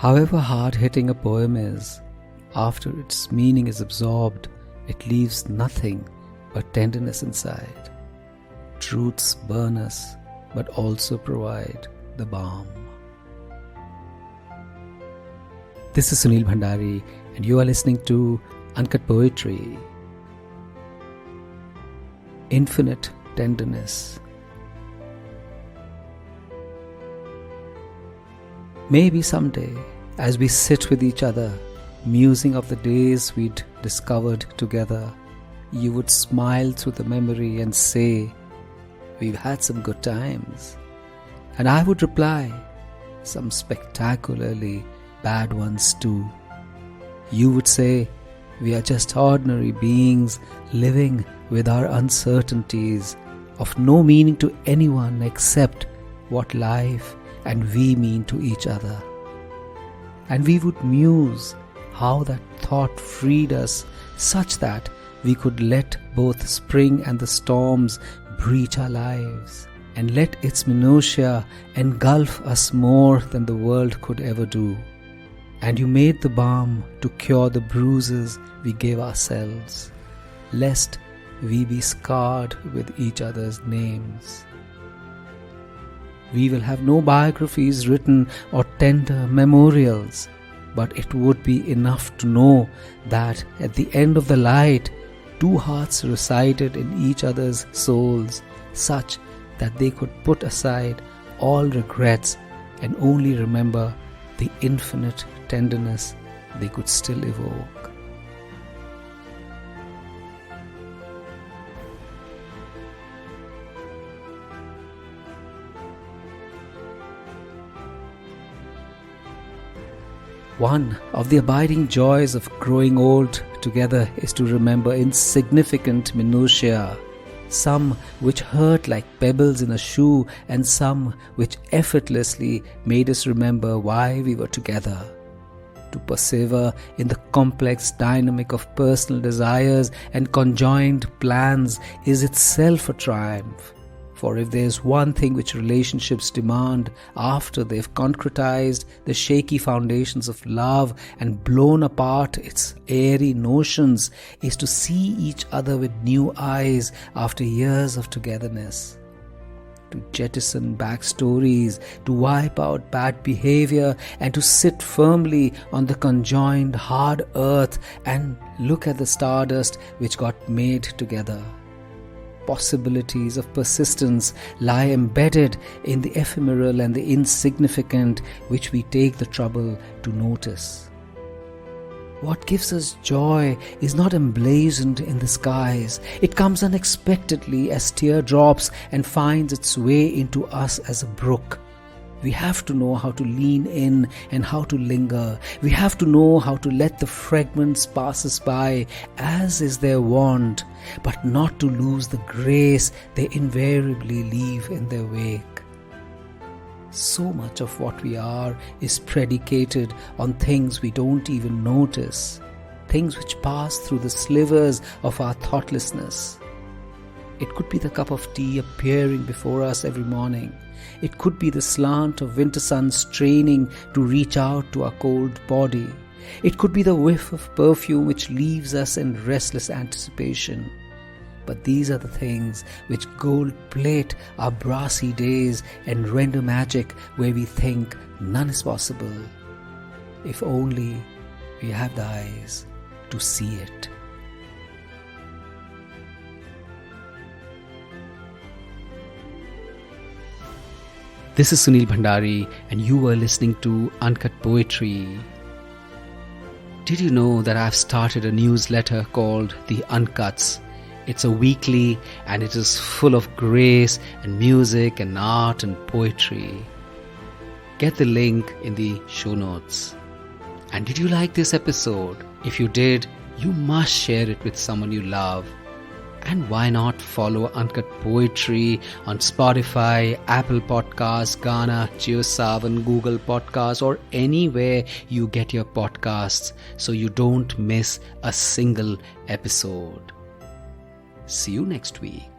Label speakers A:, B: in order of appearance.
A: However hard-hitting a poem is, after its meaning is absorbed, it leaves nothing but tenderness inside. Truths burn us, but also provide the balm. This is Sunil Bhandari, and you are listening to Uncut Poetry. Infinite tenderness. Maybe someday, as we sit with each other, musing of the days we'd discovered together, you would smile through the memory and say, "We've had some good times." And I would reply, "Some spectacularly bad ones too." You would say, "We are just ordinary beings living with our uncertainties, of no meaning to anyone except what life and we mean to each other." And we would muse how that thought freed us such that we could let both spring and the storms breach our lives, and let its minutiae engulf us more than the world could ever do. And you made the balm to cure the bruises we gave ourselves, lest we be scarred with each other's names. We will have no biographies written or tender memorials, but it would be enough to know that at the end of the light, two hearts resided in each other's souls, such that they could put aside all regrets and only remember the infinite tenderness they could still evoke. One of the abiding joys of growing old together is to remember insignificant minutiae, some which hurt like pebbles in a shoe, and some which effortlessly made us remember why we were together. To persevere in the complex dynamic of personal desires and conjoined plans is itself a triumph. For if there is one thing which relationships demand after they've concretized the shaky foundations of love and blown apart its airy notions, is to see each other with new eyes after years of togetherness. To jettison backstories, to wipe out bad behaviour, and to sit firmly on the conjoined hard earth and look at the stardust which got made together. Possibilities of persistence lie embedded in the ephemeral and the insignificant, which we take the trouble to notice. What gives us joy is not emblazoned in the skies. It comes unexpectedly as teardrops and finds its way into us as a brook. We have to know how to lean in and how to linger. We have to know how to let the fragments pass us by, as is their wont, but not to lose the grace they invariably leave in their wake. So much of what we are is predicated on things we don't even notice, things which pass through the slivers of our thoughtlessness. It could be the cup of tea appearing before us every morning. It could be the slant of winter sun straining to reach out to our cold body. It could be the whiff of perfume which leaves us in restless anticipation. But these are the things which gold plate our brassy days and render magic where we think none is possible. If only we have the eyes to see it. This is Sunil Bhandari, and you are listening to Uncut Poetry. Did you know that I've started a newsletter called The Uncuts? It's a weekly, and it is full of grace and music and art and poetry. Get the link in the show notes. And did you like this episode? If you did, you must share it with someone you love. And why not follow Uncut Poetry on Spotify, Apple Podcasts, Ghana, JioSaavn, Google Podcasts, or anywhere you get your podcasts, so you don't miss a single episode. See you next week.